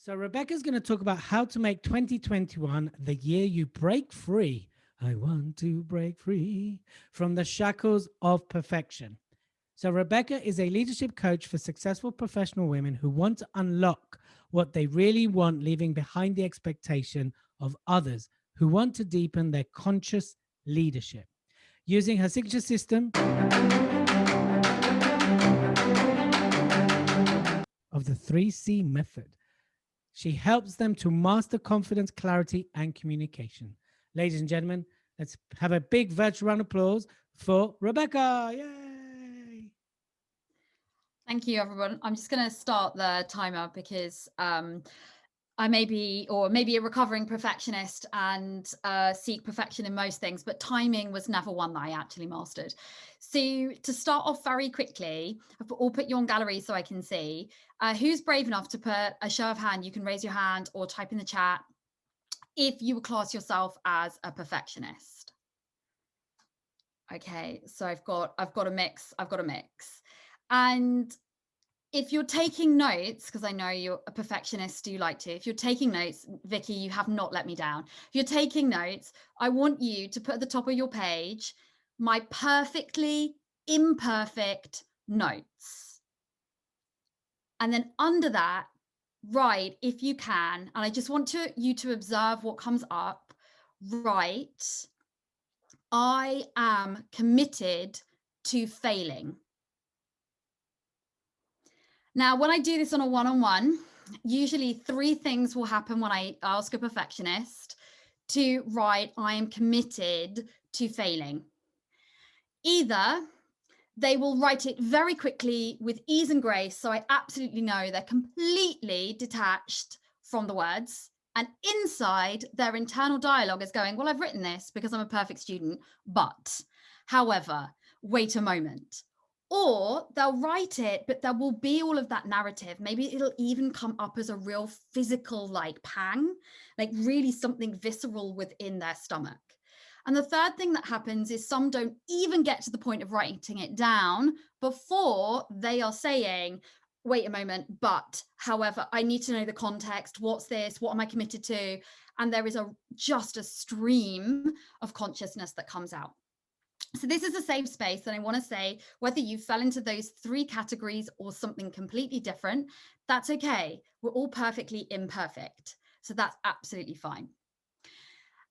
So Rebecca's going to talk about how to make 2021 the year you break free. I want to break free from the shackles of perfection. So Rebecca is a leadership coach for successful professional women who want to unlock what they really want, leaving behind the expectation of others who want to deepen their conscious leadership. Using her signature system of the 3C method, she helps them to master confidence, clarity, and communication. Ladies and gentlemen, let's have a big virtual round of applause for Rebecca. Yay! Thank you, everyone. I'm just going to start the timer because I may be, or maybe a recovering perfectionist and seek perfection in most things, but timing was never one that I actually mastered. So to start off very quickly, I'll put you on gallery so I can see. Who's brave enough to put a show of hand? You can raise your hand or type in the chat if you would class yourself as a perfectionist. Okay, so I've got a mix. And if you're taking notes, because I know you're a perfectionist, do you like to? If you're taking notes, Vicky, you have not let me down. If you're taking notes, I want you to put at the top of your page, my perfectly imperfect notes. And then under that, write, if you can, and I just want you to observe what comes up, write, I am committed to failing. Now, when I do this on a one-on-one, usually 3 things will happen when I ask a perfectionist to write, I am committed to failing. Either they will write it very quickly with ease and grace, so I absolutely know they're completely detached from the words. And inside, their internal dialogue is going, well, I've written this because I'm a perfect student, but, however, wait a moment. Or they'll write it, but there will be all of that narrative. Maybe it'll even come up as a real physical like pang, like really something visceral within their stomach. And the third thing that happens is some don't even get to the point of writing it down before they are saying, wait a moment, but however, I need to know the context. What's this? What am I committed to? And there is just a stream of consciousness that comes out. So this is a safe space, and I want to say, whether you fell into those 3 categories or something completely different, that's okay. We're all perfectly imperfect. So that's absolutely fine.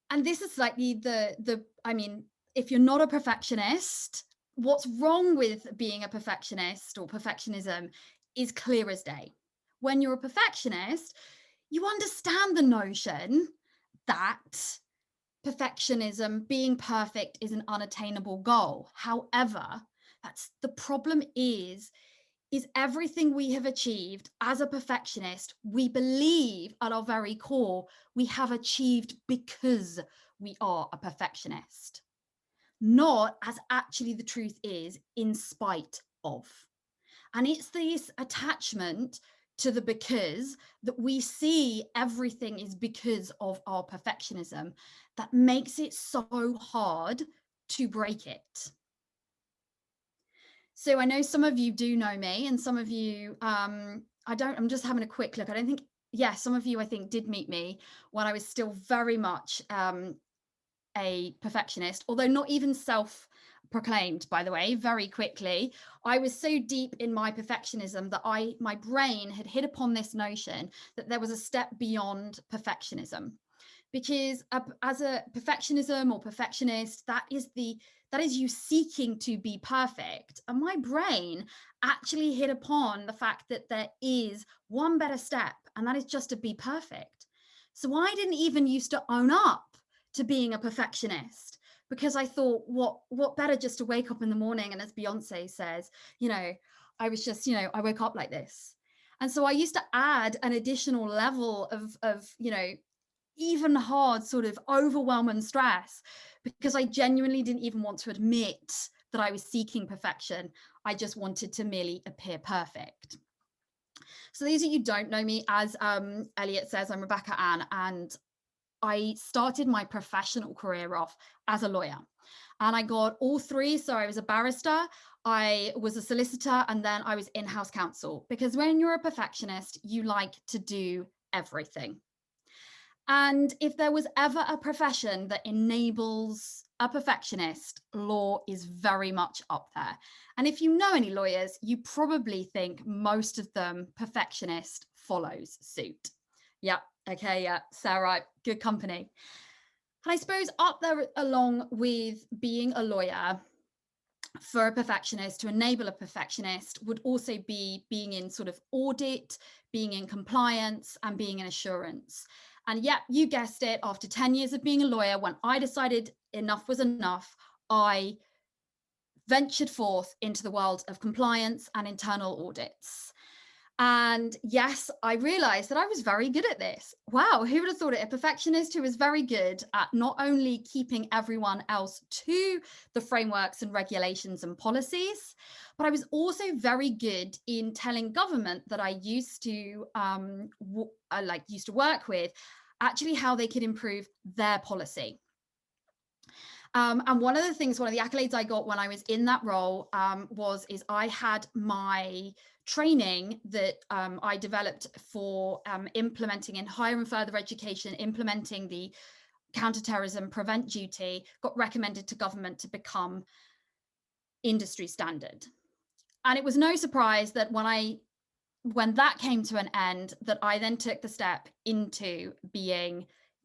And this is slightly I mean, if you're not a perfectionist, what's wrong with being a perfectionist or perfectionism is clear as day. When you're a perfectionist, you understand the notion that perfectionism, being perfect, is an unattainable goal. However, that's the problem is everything we have achieved as a perfectionist, we believe at our very core, we have achieved because we are a perfectionist, not as actually the truth is, in spite of. And it's this attachment to the because that we see everything is because of our perfectionism that makes it so hard to break it. So I know some of you do know me, and some of you, I'm just having a quick look. I don't think, yeah, some of you I think did meet me when I was still very much a perfectionist, although not even self-proclaimed, by the way, very quickly. I was so deep in my perfectionism that my brain had hit upon this notion that there was a step beyond perfectionism. Because as a perfectionism or perfectionist, that is you seeking to be perfect. And my brain actually hit upon the fact that there is one better step, and that is just to be perfect. So I didn't even used to own up to being a perfectionist, because I thought, what better just to wake up in the morning and, as Beyonce says, I was just, I woke up like this. And so I used to add an additional level of even hard sort of overwhelm and stress, because I genuinely didn't even want to admit that I was seeking perfection. I just wanted to merely appear perfect. So those of you who don't know me, as Elliot says, I'm Rebecca Ann, and I started my professional career off as a lawyer. And I got all 3. So I was a barrister, I was a solicitor, and then I was in-house counsel. Because when you're a perfectionist, you like to do everything. And if there was ever a profession that enables a perfectionist, law is very much up there. And if you know any lawyers, you probably think most of them, perfectionist follows suit. Yeah, okay, yeah, Sarah, good company. And I suppose up there along with being a lawyer, for a perfectionist, to enable a perfectionist, would also be being in sort of audit, being in compliance, and being in assurance. And yep, you guessed it, after 10 years of being a lawyer, when I decided enough was enough, I ventured forth into the world of compliance and internal audits. And yes, I realized that I was very good at this. Wow, who would have thought it? A perfectionist who was very good at not only keeping everyone else to the frameworks and regulations and policies, but I was also very good in telling government that I used to work with, actually how they could improve their policy. And one of the accolades I got when I was in that role is I had my training that I developed for implementing in higher and further education, implementing the counterterrorism prevent duty, got recommended to government to become industry standard. And it was no surprise that when that came to an end, that I then took the step into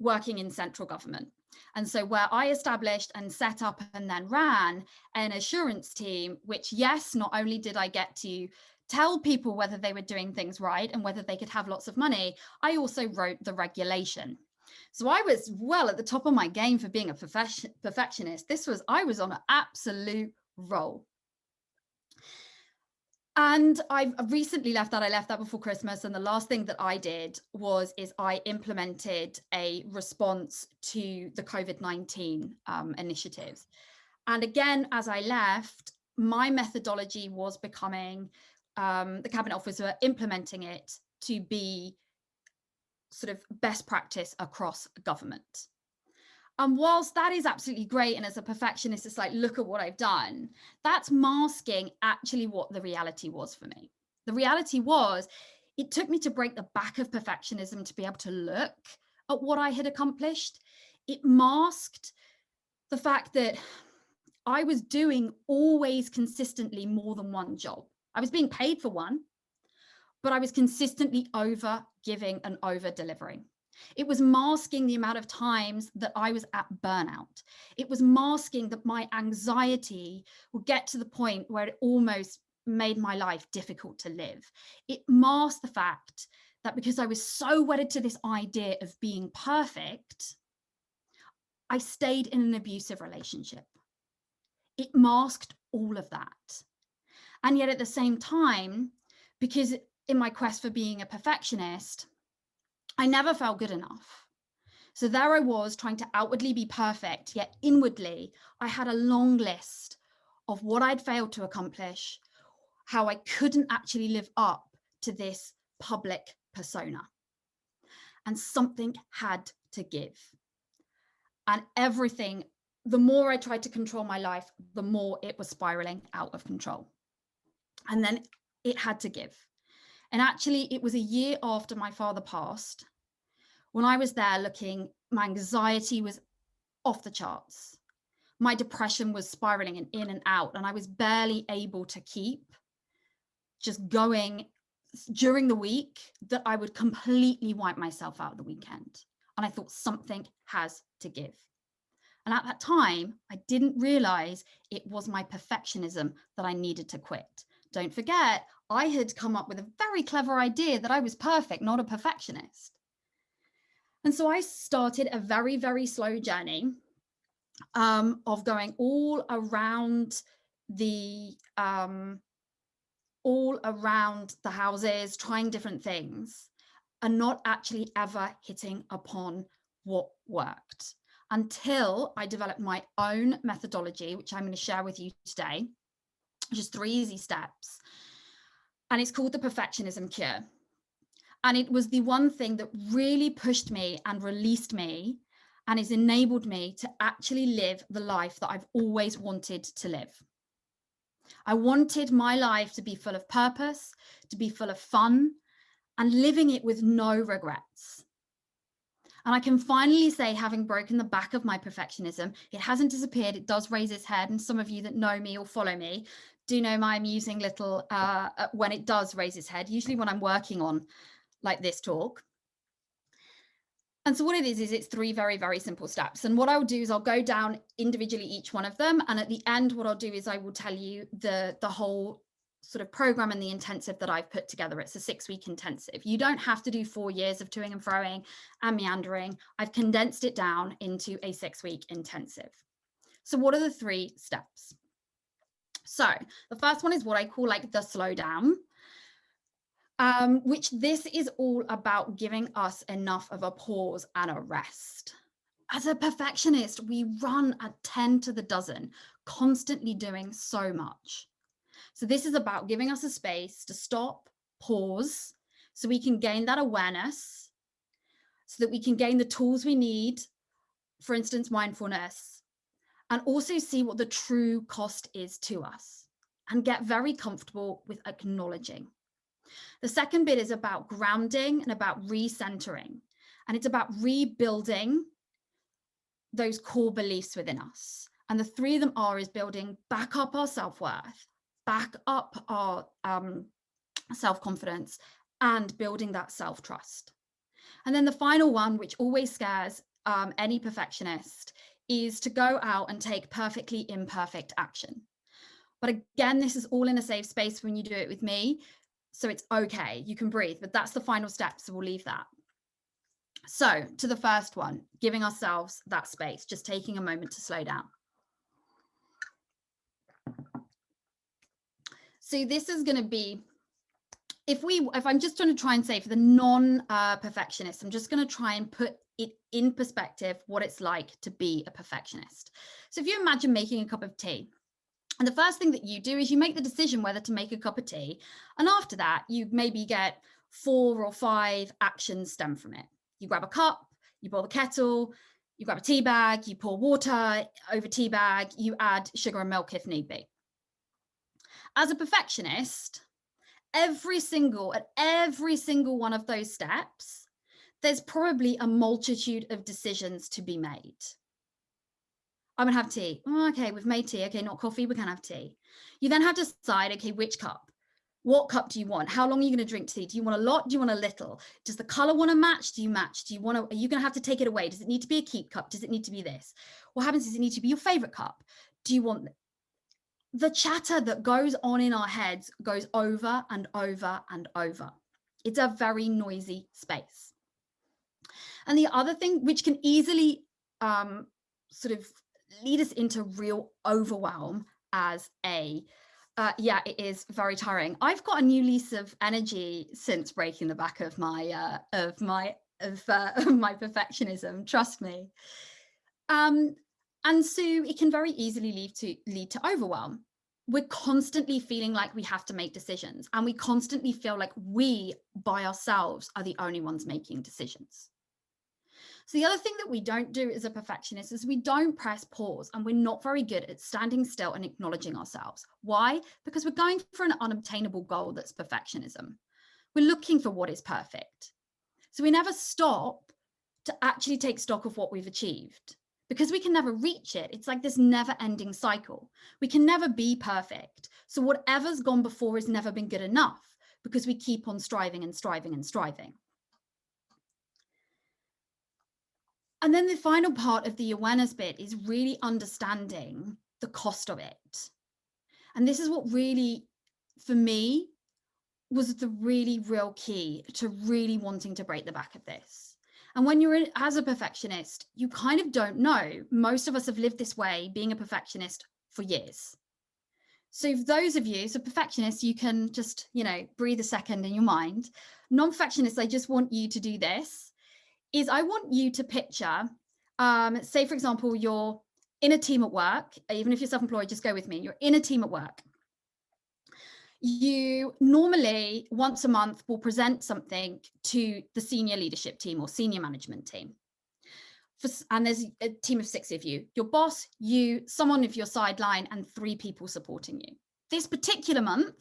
working in central government. And so where I established and set up and then ran an assurance team, which, yes, not only did I get to tell people whether they were doing things right and whether they could have lots of money, I also wrote the regulation. So I was well at the top of my game for being a perfectionist. I was on an absolute roll. And I've recently left that. I left that before Christmas. And the last thing that I did is I implemented a response to the COVID-19 initiatives. And again, as I left, my methodology was becoming the cabinet officer implementing it to be sort of best practice across government. And whilst that is absolutely great, and as a perfectionist, it's like, look at what I've done, that's masking actually what the reality was for me. The reality was, it took me to break the back of perfectionism to be able to look at what I had accomplished. It masked the fact that I was doing always consistently more than one job. I was being paid for one, but I was consistently over giving and over delivering. It was masking the amount of times that I was at burnout. It was masking that my anxiety would get to the point where it almost made my life difficult to live. It masked the fact that because I was so wedded to this idea of being perfect, I stayed in an abusive relationship. It masked all of that. And yet at the same time, because in my quest for being a perfectionist, I never felt good enough. So there I was trying to outwardly be perfect, yet inwardly, I had a long list of what I'd failed to accomplish, how I couldn't actually live up to this public persona. And something had to give. And everything, the more I tried to control my life, the more it was spiraling out of control. And then it had to give. And actually, it was a year after my father passed, when I was there looking, my anxiety was off the charts. My depression was spiraling and in and out, and I was barely able to keep just going during the week, that I would completely wipe myself out the weekend. And I thought, something has to give. And at that time, I didn't realize it was my perfectionism that I needed to quit. Don't forget, I had come up with a very clever idea that I was perfect, not a perfectionist. And so I started a very, very slow journey of going all around the houses, trying different things, and not actually ever hitting upon what worked, until I developed my own methodology, which I'm going to share with you today, which is 3 easy steps. And it's called the Perfectionism Cure. And it was the one thing that really pushed me and released me, and has enabled me to actually live the life that I've always wanted to live. I wanted my life to be full of purpose, to be full of fun, and living it with no regrets. And I can finally say, having broken the back of my perfectionism, it hasn't disappeared. It does raise its head. And some of you that know me or follow me do know my amusing little, when it does raise its head, usually when I'm working on like this talk. And so what it is it's 3 very, very simple steps. And what I'll do is I'll go down individually each one of them. And at the end, what I'll do is I will tell you the whole sort of program and the intensive that I've put together. It's a 6-week intensive. You don't have to do 4 years of toing and froing and meandering. I've condensed it down into a 6-week intensive. So what are the 3 steps? So the first one is what I call like the slowdown. Which this is all about giving us enough of a pause and a rest. As a perfectionist, we run at 10 to the dozen, constantly doing so much. So this is about giving us a space to stop, pause, so we can gain that awareness, so that we can gain the tools we need, for instance, mindfulness, and also see what the true cost is to us and get very comfortable with acknowledging. The second bit is about grounding and about recentering, and it's about rebuilding those core beliefs within us. And the 3 of them is building back up our self-worth, back up our self-confidence, and building that self-trust. And then the final one, which always scares any perfectionist, is to go out and take perfectly imperfect action. But again, this is all in a safe space when you do it with me. So it's okay, you can breathe, but that's the final step. So we'll leave that. So to the first one, giving ourselves that space, just taking a moment to slow down. So this is going to be, if I'm just going to try and say for the non-perfectionist, I'm just going to try and put it in perspective what it's like to be a perfectionist. So if you imagine making a cup of tea, and the first thing that you do is you make the decision whether to make a cup of tea. And after that, you maybe get 4 or 5 actions stem from it. You grab a cup, you boil the kettle, you grab a tea bag, you pour water over tea bag, you add sugar and milk if need be. As a perfectionist, at every single one of those steps, there's probably a multitude of decisions to be made. I'm gonna have tea. Oh, okay, we've made tea. Okay, not coffee, we can have tea. You then have to decide, okay, which cup? What cup do you want? How long are you going to drink tea? Do you want a lot? Do you want a little? Does the color want to match? Do you match? Do you want to, are you going to have to take it away? Does it need to be a keep cup? Does it need to be this? What happens is it need to be your favorite cup? Do you want the chatter that goes on in our heads goes over and over and over. It's a very noisy space. And the other thing which can easily sort of lead us into real overwhelm as a it is very tiring. I've got a new lease of energy since breaking the back of my my perfectionism. Trust me. And so it can very easily lead to overwhelm. We're constantly feeling like we have to make decisions, and we constantly feel like we by ourselves are the only ones making decisions. So the other thing that we don't do as a perfectionist is we don't press pause, and we're not very good at standing still and acknowledging ourselves. Why? Because we're going for an unobtainable goal that's perfectionism. We're looking for what is perfect. So we never stop to actually take stock of what we've achieved, because we can never reach it. It's like this never-ending cycle. We can never be perfect. So whatever's gone before has never been good enough, because we keep on striving and striving and striving. And then the final part of the awareness bit is really understanding the cost of it. And this is what really, for me, was the really real key to really wanting to break the back of this. And when you're as a perfectionist, you kind of don't know. Most of us have lived this way, being a perfectionist for years. So for those of you, so perfectionists, you can just, breathe a second in your mind. Non-perfectionists, I just want you to do this. Is I want you to picture, say, for example, you're in a team at work, even if you're self-employed, just go with me. You're in a team at work. You normally once a month will present something to the senior leadership team or senior management team. And there's a team of 6 of you, your boss, you, someone of your sideline, and 3 people supporting you. This particular month,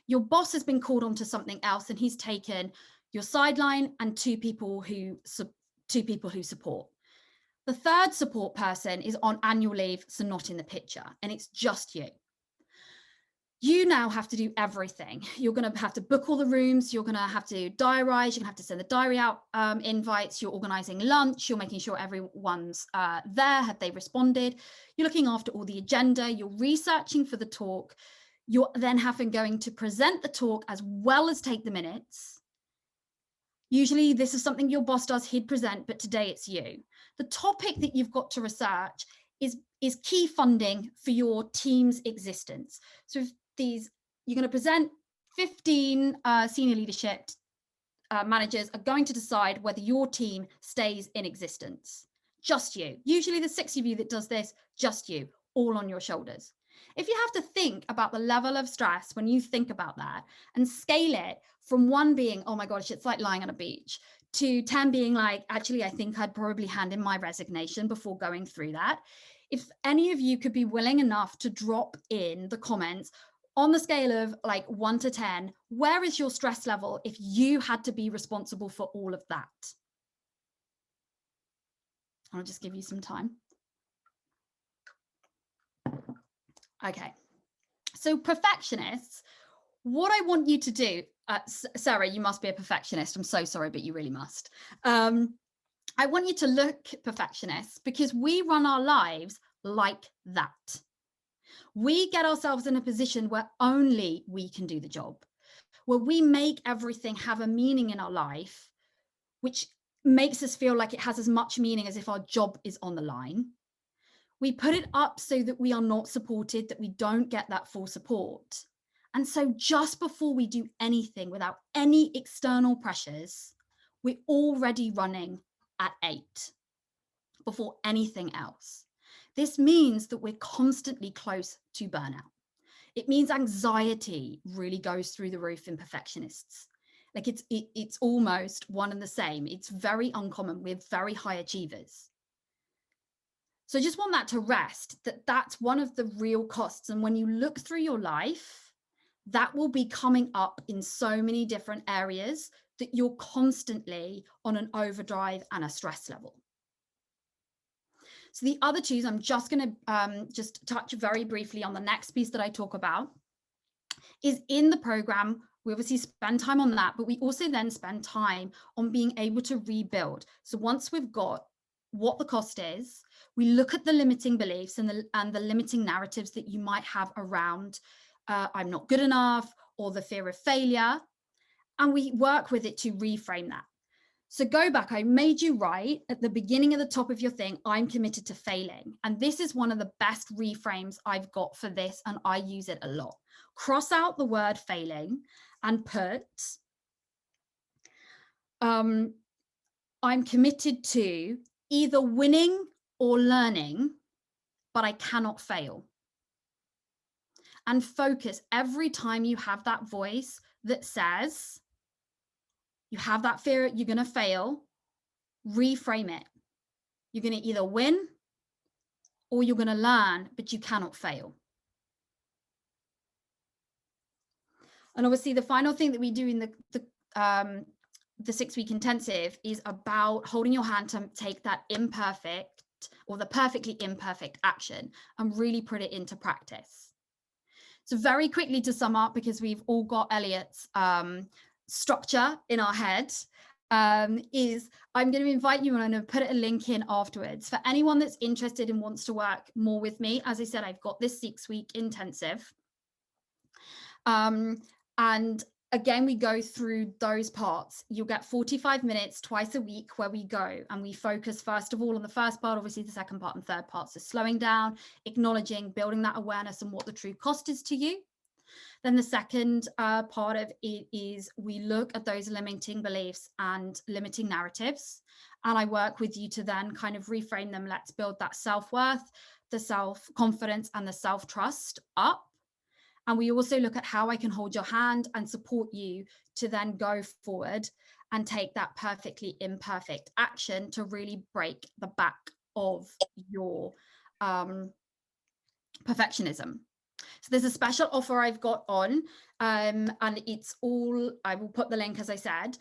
your boss has been called on to something else, and he's taken your sideline, and two people who support. The third support person is on annual leave, so not in the picture, and it's just you. You now have to do everything. You're going to have to book all the rooms. You're going to have to diarize. You're going to have to send the diary out invites. You're organizing lunch. You're making sure everyone's there. Have they responded? You're looking after all the agenda. You're researching for the talk. You're then going to present the talk as well as take the minutes. Usually this is something your boss does, he'd present, but today it's you. The topic that you've got to research is key funding for your team's existence. So if you're going to present 15 senior leadership managers are going to decide whether your team stays in existence. Just you. Usually the 6 of you that does this, just you, all on your shoulders. If you have to think about the level of stress when you think about that and scale it from 1 being, oh my gosh, it's like lying on a beach, to 10 being like, actually, I think I'd probably hand in my resignation before going through that. If any of you could be willing enough to drop in the comments on the scale of like 1 to 10, where is your stress level if you had to be responsible for all of that? I'll just give you some time. Okay. So perfectionists, what I want you to do, Sarah, you must be a perfectionist. I'm so sorry, but you really must. I want you to look perfectionists because we run our lives like that. We get ourselves in a position where only we can do the job, where we make everything have a meaning in our life, which makes us feel like it has as much meaning as if our job is on the line. We put it up so that we are not supported, that we don't get that full support. And so just before we do anything without any external pressures, we're already running at 8 before anything else. This means that we're constantly close to burnout. It means anxiety really goes through the roof in perfectionists. Like it's almost one and the same. It's very uncommon. We're very high achievers. So I just want that to rest, that's one of the real costs. And when you look through your life, that will be coming up in so many different areas that you're constantly on an overdrive and a stress level. So the other two, I'm just going to just touch very briefly on the next piece that I talk about, is in the program. We obviously spend time on that, but we also then spend time on being able to rebuild. So once we've got what the cost is, we look at the limiting beliefs and the limiting narratives that you might have around I'm not good enough or the fear of failure, and we work with it to reframe that. So go back, I made you write at the beginning of the top of your thing, I'm committed to failing. And this is one of the best reframes I've got for this, and I use it a lot. Cross out the word failing and put, I'm committed to either winning or learning, but I cannot fail. And focus every time you have that voice that says, you have that fear, you're going to fail, reframe it. You're going to either win or you're going to learn, but you cannot fail. And obviously the final thing that we do in the 6-week intensive is about holding your hand to take that imperfect or the perfectly imperfect action and really put it into practice. So very quickly to sum up, because we've all got Elliot's structure in our head, is I'm going to invite you and I'm going to put a link in afterwards for anyone that's interested and wants to work more with me. As I said, I've got this 6-week intensive. And again, we go through those parts. You'll get 45 minutes twice a week where we go and we focus first of all on the first part, obviously the second part and third part. So slowing down, acknowledging, building that awareness and what the true cost is to you. Then the second part of it is we look at those limiting beliefs and limiting narratives. And I work with you to then kind of reframe them. Let's build that self-worth, the self-confidence and the self-trust up. And we also look at how I can hold your hand and support you to then go forward and take that perfectly imperfect action to really break the back of your perfectionism. So there's a special offer I've got on, and it's all, I will put the link, as I said,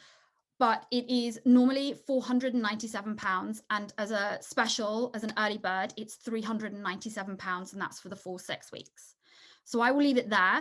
but it is normally £497. And as a special, as an early bird, it's £397, and that's for the full 6 weeks. So I will leave it there.